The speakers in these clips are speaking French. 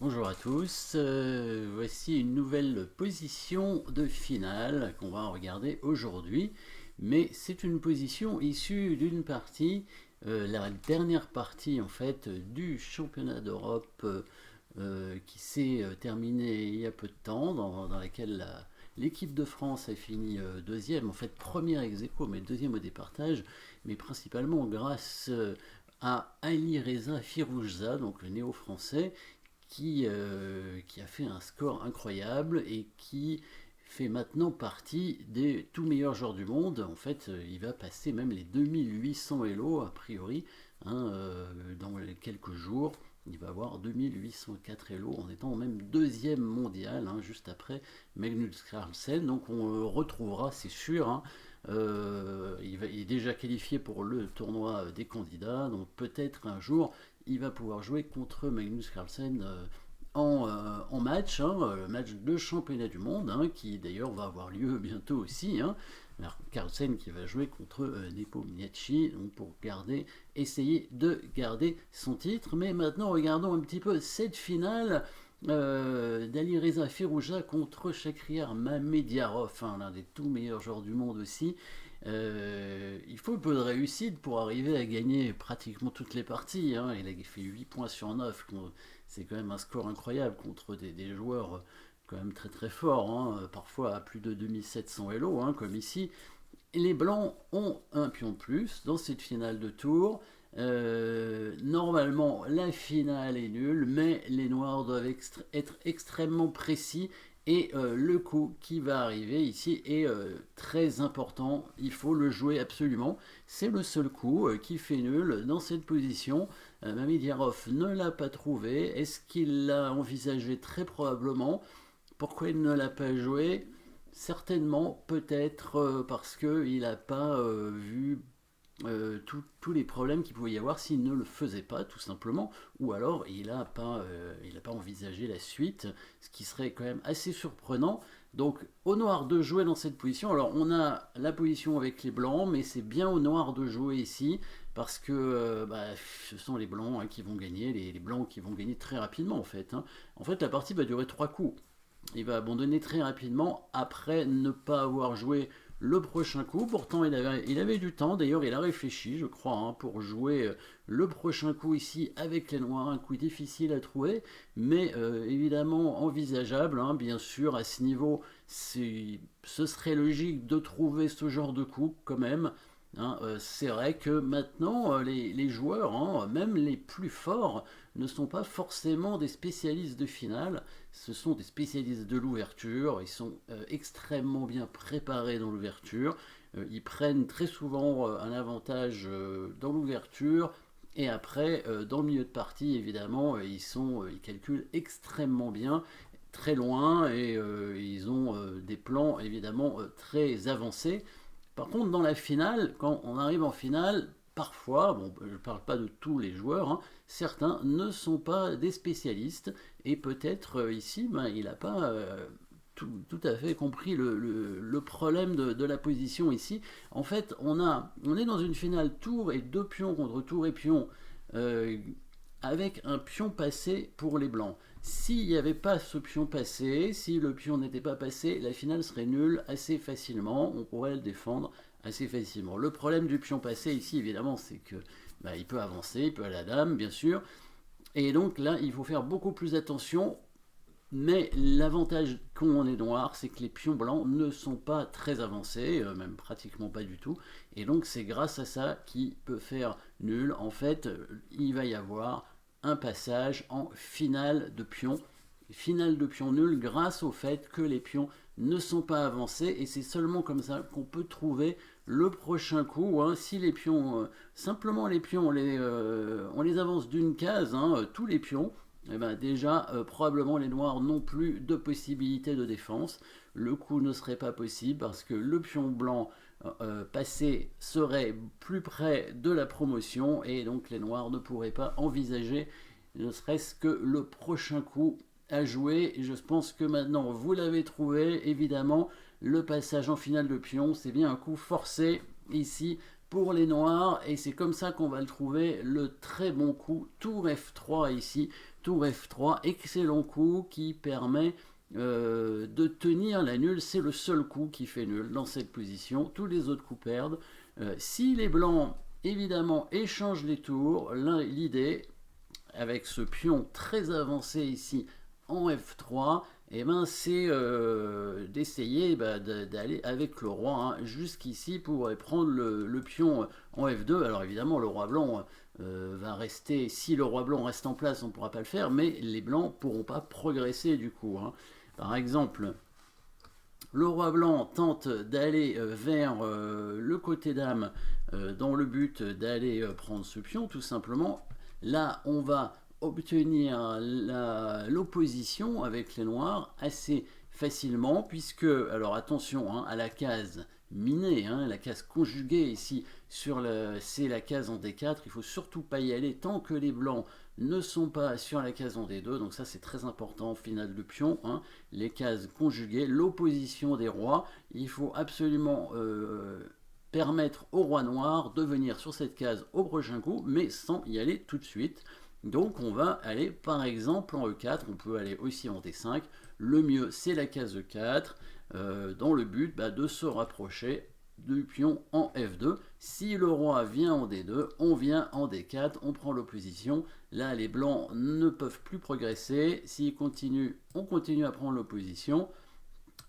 Bonjour à tous, voici une nouvelle position de finale qu'on va regarder aujourd'hui, mais c'est une position issue d'une partie, la dernière partie en fait du championnat d'Europe qui s'est terminée il y a peu de temps, dans laquelle l'équipe de France a fini deuxième, en fait première ex aequo, mais deuxième au départage, mais principalement grâce à Ali Reza Firouzja, donc le néo-français, qui a fait un score incroyable et qui fait maintenant partie des tout meilleurs joueurs du monde. En fait, il va passer même les 2800 Elo, a priori, dans les quelques jours. Il va avoir 2804 Elo en étant même deuxième mondial, juste après Magnus Carlsen. Donc on le retrouvera, c'est sûr. Il est déjà qualifié pour le tournoi des candidats. Donc peut-être un jour, il va pouvoir jouer contre Magnus Carlsen en match, match de championnat du monde, qui d'ailleurs va avoir lieu bientôt aussi. Alors, Carlsen qui va jouer contre Nepomniachtchi, donc pour essayer de garder son titre. Mais maintenant, regardons un petit peu cette finale d'Ali Reza Firouzja contre Shakhriyar Mamediarov, l'un des tout meilleurs joueurs du monde aussi. Il faut un peu de réussite pour arriver à gagner pratiquement toutes les parties. Il a fait 8 points sur 9. C'est quand même un score incroyable contre des joueurs quand même très très forts, parfois à plus de 2700 Elo, comme ici. Et les Blancs ont un pion de plus dans cette finale de tour. Normalement, la finale est nulle, mais les Noirs doivent être extrêmement précis. Et le coup qui va arriver ici est très important. Il faut le jouer absolument. C'est le seul coup qui fait nul dans cette position. Mamediarov ne l'a pas trouvé. Est-ce qu'il l'a envisagé? Très probablement. Pourquoi il ne l'a pas joué? Certainement, peut-être parce qu'il n'a pas vu tous les problèmes qu'il pouvait y avoir s'il ne le faisait pas, tout simplement, ou alors il n'a pas envisagé la suite, ce qui serait quand même assez surprenant. Donc au noir de jouer dans cette position. Alors on a la position avec les blancs, mais c'est bien au noir de jouer ici, parce que ce sont les blancs qui vont gagner, les blancs qui vont gagner très rapidement en fait. En fait la partie va durer 3 coups. Il va abandonner très rapidement après ne pas avoir joué le prochain coup. Pourtant, il avait du temps. D'ailleurs, il a réfléchi, je crois, pour jouer le prochain coup ici avec les noirs. Un coup difficile à trouver, mais évidemment envisageable. Bien sûr, à ce niveau, ce serait logique de trouver ce genre de coup quand même. C'est vrai que maintenant, les joueurs, même les plus forts, ne sont pas forcément des spécialistes de finale, ce sont des spécialistes de l'ouverture, ils sont extrêmement bien préparés dans l'ouverture, ils prennent très souvent un avantage dans l'ouverture, et après, dans le milieu de partie, évidemment, ils calculent extrêmement bien, très loin, et ils ont des plans évidemment très avancés. Par contre, dans la finale, quand on arrive en finale, parfois, bon, je ne parle pas de tous les joueurs, certains ne sont pas des spécialistes, et peut-être ici, il n'a pas tout à fait compris le problème de la position ici. En fait, on est dans une finale tour et deux pions contre tour et pion, euh, avec un pion passé pour les blancs. S'il n'y avait pas ce pion passé, si le pion n'était pas passé, la finale serait nulle assez facilement, on pourrait le défendre assez facilement. Le problème du pion passé ici, évidemment, c'est que il peut avancer, il peut aller à la dame, bien sûr, et donc là, il faut faire beaucoup plus attention. Mais l'avantage quand on est noir, c'est que les pions blancs ne sont pas très avancés, même pratiquement pas du tout. Et donc c'est grâce à ça qu'il peut faire nul. En fait, il va y avoir un passage en finale de pion. Finale de pion nul grâce au fait que les pions ne sont pas avancés. Et c'est seulement comme ça qu'on peut trouver le prochain coup. Si les pions, simplement les pions, on les avance d'une case, tous les pions, eh ben déjà, probablement les noirs n'ont plus de possibilité de défense. Le coup ne serait pas possible parce que le pion blanc passé serait plus près de la promotion et donc les noirs ne pourraient pas envisager ne serait-ce que le prochain coup à jouer. Et je pense que maintenant vous l'avez trouvé, évidemment, le passage en finale de pion, c'est bien un coup forcé ici pour les noirs et c'est comme ça qu'on va le trouver, le très bon coup tour F3 ici tour F3, excellent coup qui permet de tenir la nulle. C'est le seul coup qui fait nul dans cette position, tous les autres coups perdent. Si les blancs évidemment échangent les tours, l'idée avec ce pion très avancé ici en F3, et ben c'est d'essayer d'aller avec le roi jusqu'ici pour prendre le pion en F2. Alors évidemment le roi blanc va rester, si le roi blanc reste en place on ne pourra pas le faire, mais les blancs ne pourront pas progresser du coup. Par exemple, le roi blanc tente d'aller vers le côté dame dans le but d'aller prendre ce pion tout simplement. Là on va obtenir l'opposition avec les noirs assez facilement, puisque, alors attention à la case minée, la case conjuguée ici, c'est la case en D4, il ne faut surtout pas y aller tant que les blancs ne sont pas sur la case en D2, donc ça c'est très important en finale de pion, les cases conjuguées, l'opposition des rois, il faut absolument permettre au roi noir de venir sur cette case au prochain coup, mais sans y aller tout de suite. Donc on va aller par exemple en E4, on peut aller aussi en D5, le mieux c'est la case E4, dans le but de se rapprocher du pion en F2. Si le roi vient en D2, on vient en D4, on prend l'opposition. Là les blancs ne peuvent plus progresser, s'ils continuent, on continue à prendre l'opposition.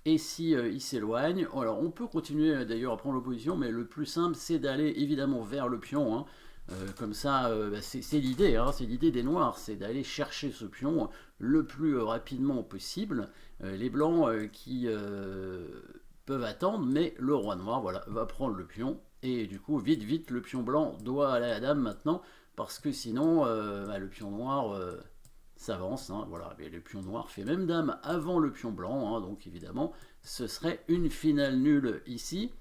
Et si il s'éloigne, alors on peut continuer d'ailleurs à prendre l'opposition, mais le plus simple c'est d'aller évidemment vers le pion, comme ça, c'est l'idée, c'est l'idée des noirs, c'est d'aller chercher ce pion le plus rapidement possible. Les blancs qui peuvent attendre, mais le roi noir va prendre le pion, et du coup, vite, le pion blanc doit aller à la dame maintenant, parce que sinon, le pion noir s'avance, voilà, mais le pion noir fait même dame avant le pion blanc, donc évidemment, ce serait une finale nulle ici.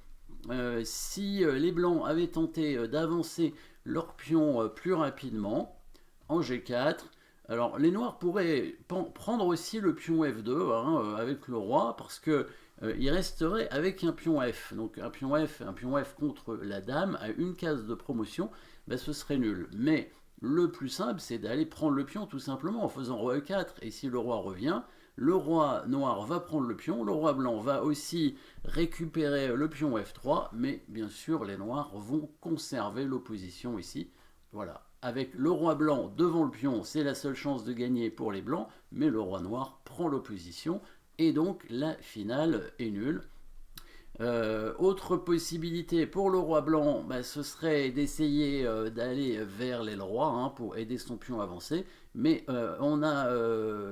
Si les blancs avaient tenté d'avancer leur pion plus rapidement en G4, alors les noirs pourraient prendre aussi le pion F2 avec le roi, parce que il resterait avec un pion F. Donc un pion F contre la dame à une case de promotion, ce serait nul. Mais le plus simple, c'est d'aller prendre le pion tout simplement en faisant roi E4. Et si le roi revient, le roi noir va prendre le pion, le roi blanc va aussi récupérer le pion F3, mais bien sûr les noirs vont conserver l'opposition ici. Voilà, avec le roi blanc devant le pion, c'est la seule chance de gagner pour les blancs, mais le roi noir prend l'opposition, et donc la finale est nulle. Autre possibilité pour le roi blanc, ce serait d'essayer d'aller vers l'aile roi pour aider son pion à avancer, mais on a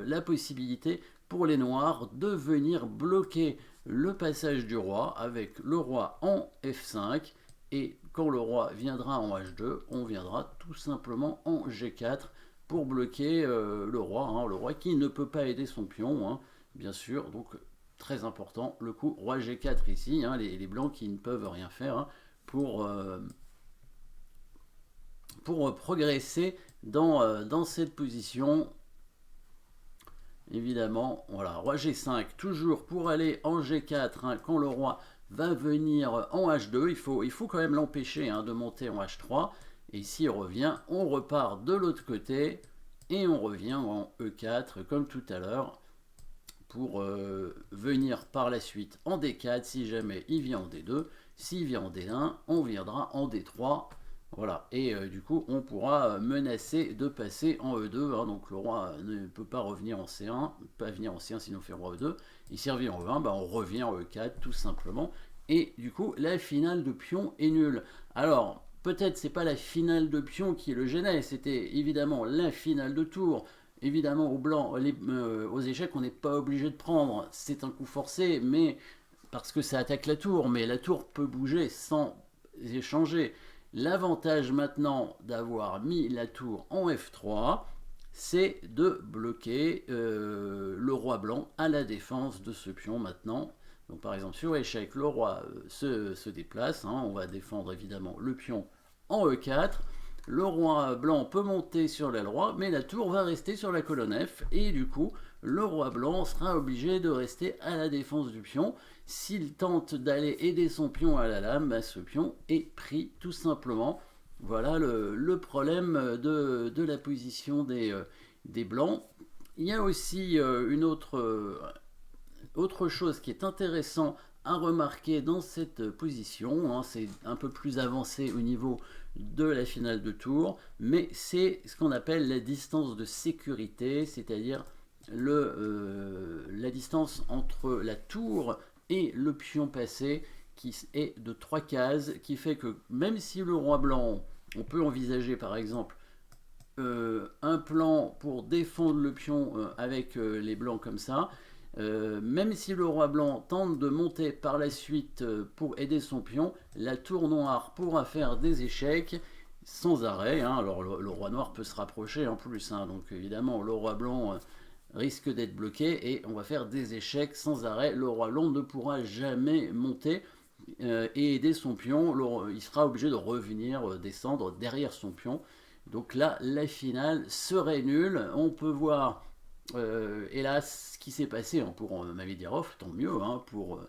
la possibilité pour les noirs de venir bloquer le passage du roi avec le roi en F5, et quand le roi viendra en H2, on viendra tout simplement en G4 pour bloquer le roi qui ne peut pas aider son pion, bien sûr, donc très important, le coup roi G4 ici, les blancs qui ne peuvent rien faire pour progresser dans cette position. Évidemment, voilà, roi G5, toujours pour aller en G4, quand le roi va venir en H2, il faut quand même l'empêcher de monter en H3, et s'il revient, on repart de l'autre côté, et on revient en E4, comme tout à l'heure, pour venir par la suite en D4 si jamais il vient en D2. S'il vient en D1, on viendra en D3. Voilà, et du coup on pourra menacer de passer en E2, donc le roi ne peut pas revenir en C1, pas venir en C1 sinon on fait roi E2, et s'il revient en E1, on revient en E4 tout simplement, et du coup la finale de pion est nulle. Alors peut-être c'est pas la finale de pion qui le gênait, c'était évidemment la finale de tour. Évidemment, au blanc, aux échecs, on n'est pas obligé de prendre. C'est un coup forcé, mais parce que ça attaque la tour. Mais la tour peut bouger sans échanger. L'avantage maintenant d'avoir mis la tour en F3, c'est de bloquer le roi blanc à la défense de ce pion maintenant. Donc par exemple, sur échec, le roi se déplace. On va défendre évidemment le pion en E4. Le roi blanc peut monter sur l'aile roi, mais la tour va rester sur la colonne F, et du coup, le roi blanc sera obligé de rester à la défense du pion. S'il tente d'aller aider son pion à la lame, ce pion est pris tout simplement. Voilà le problème de la position des des blancs. Il y a aussi une autre chose qui est intéressant à remarquer dans cette position, hein, c'est un peu plus avancé au niveau de la finale de tour, mais c'est ce qu'on appelle la distance de sécurité, c'est-à-dire la distance entre la tour et le pion passé, qui est de 3 cases, qui fait que même si le roi blanc, on peut envisager par exemple un plan pour défendre le pion avec les blancs comme ça, même si le roi blanc tente de monter par la suite pour aider son pion, la tour noire pourra faire des échecs sans arrêt, hein. Alors le roi noir peut se rapprocher en plus, hein. Donc évidemment le roi blanc risque d'être bloqué et on va faire des échecs sans arrêt. Le roi blanc ne pourra jamais monter et aider son pion. Il sera obligé de revenir descendre derrière son pion. Donc là, la finale serait nulle. On peut voir, hélas, ce qui s'est passé pour Mamedyarov, tant mieux, hein, pour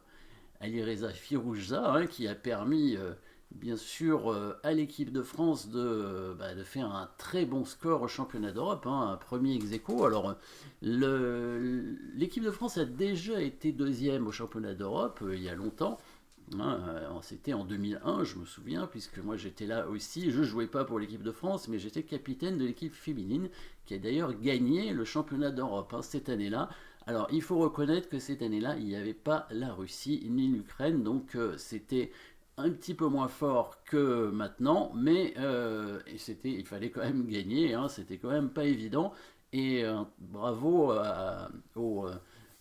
Alireza Firouzja, hein, qui a permis, bien sûr, à l'équipe de France de faire un très bon score au championnat d'Europe, hein, un premier ex-aequo. Alors, l'équipe de France a déjà été deuxième au championnat d'Europe il y a longtemps. Hein, c'était en 2001, je me souviens, puisque moi j'étais là aussi. Je jouais pas pour l'équipe de France, mais j'étais capitaine de l'équipe féminine, qui a d'ailleurs gagné le championnat d'Europe, hein, cette année-là. Alors il faut reconnaître que cette année-là, il n'y avait pas la Russie ni l'Ukraine, donc c'était un petit peu moins fort que maintenant, mais il fallait quand même gagner, hein, c'était quand même pas évident. Et bravo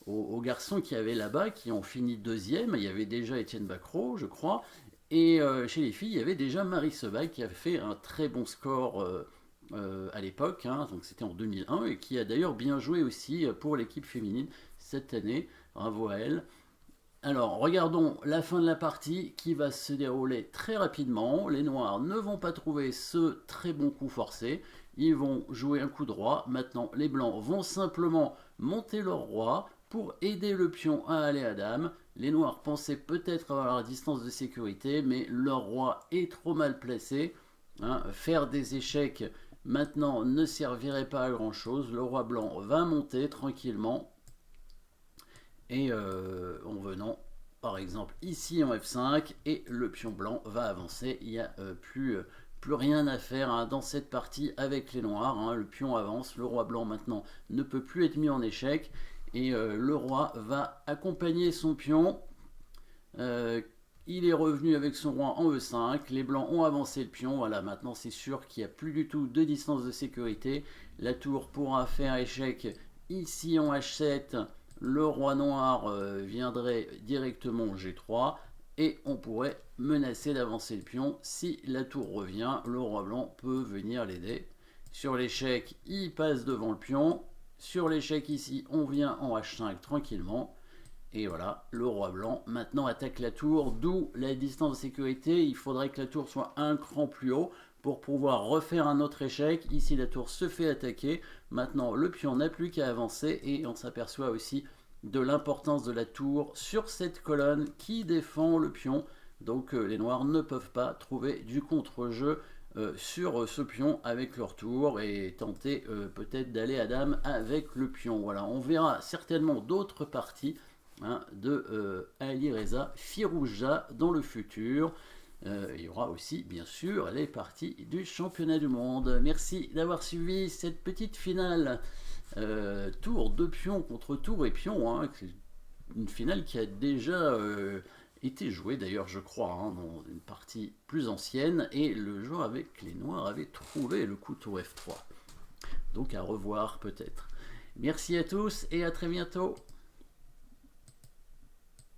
aux garçons qui avaient là-bas, qui ont fini deuxième. Il y avait déjà Étienne Bacrot, je crois. Et chez les filles, il y avait déjà Marie Sebag qui avait fait un très bon score à l'époque, hein, donc c'était en 2001, et qui a d'ailleurs bien joué aussi pour l'équipe féminine cette année. Bravo à elle. Alors, regardons la fin de la partie qui va se dérouler très rapidement. Les noirs ne vont pas trouver ce très bon coup forcé. Ils vont jouer un coup droit. Maintenant, les blancs vont simplement monter leur roi pour aider le pion à aller à dame. Les noirs pensaient peut-être avoir la distance de sécurité, mais leur roi est trop mal placé. Hein. Faire des échecs maintenant ne servirait pas à grand chose. Le roi blanc va monter tranquillement. Et en venant par exemple ici en F5, et le pion blanc va avancer. Il n'y a plus rien à faire, hein, dans cette partie avec les noirs, hein. Le pion avance, le roi blanc maintenant ne peut plus être mis en échec, et le roi va accompagner son pion. Il est revenu avec son roi en E5, les blancs ont avancé le pion. Voilà, maintenant c'est sûr qu'il n'y a plus du tout de distance de sécurité. La tour pourra faire échec ici en H7. Le roi noir viendrait directement en G3 et on pourrait menacer d'avancer le pion. Si la tour revient, le roi blanc peut venir l'aider. Sur l'échec, il passe devant le pion. Sur l'échec ici, on vient en H5 tranquillement. Et voilà, le roi blanc maintenant attaque la tour, d'où la distance de sécurité. Il faudrait que la tour soit un cran plus haut pour pouvoir refaire un autre échec. Ici, la tour se fait attaquer. Maintenant, le pion n'a plus qu'à avancer, et on s'aperçoit aussi de l'importance de la tour sur cette colonne qui défend le pion. Donc les noirs ne peuvent pas trouver du contre-jeu sur ce pion avec leur tour et tenter peut-être d'aller à dame avec le pion. Voilà, on verra certainement d'autres parties, hein, de Alireza Firouzja dans le futur. Il y aura aussi bien sûr les parties du championnat du monde. Merci d'avoir suivi cette petite finale tour de pion contre tour et pion, hein. C'est une finale qui a déjà été jouée d'ailleurs, je crois, hein, dans une partie plus ancienne, et le joueur avec les noirs avait trouvé le coup tour F3. Donc à revoir peut-être. Merci à tous et à très bientôt.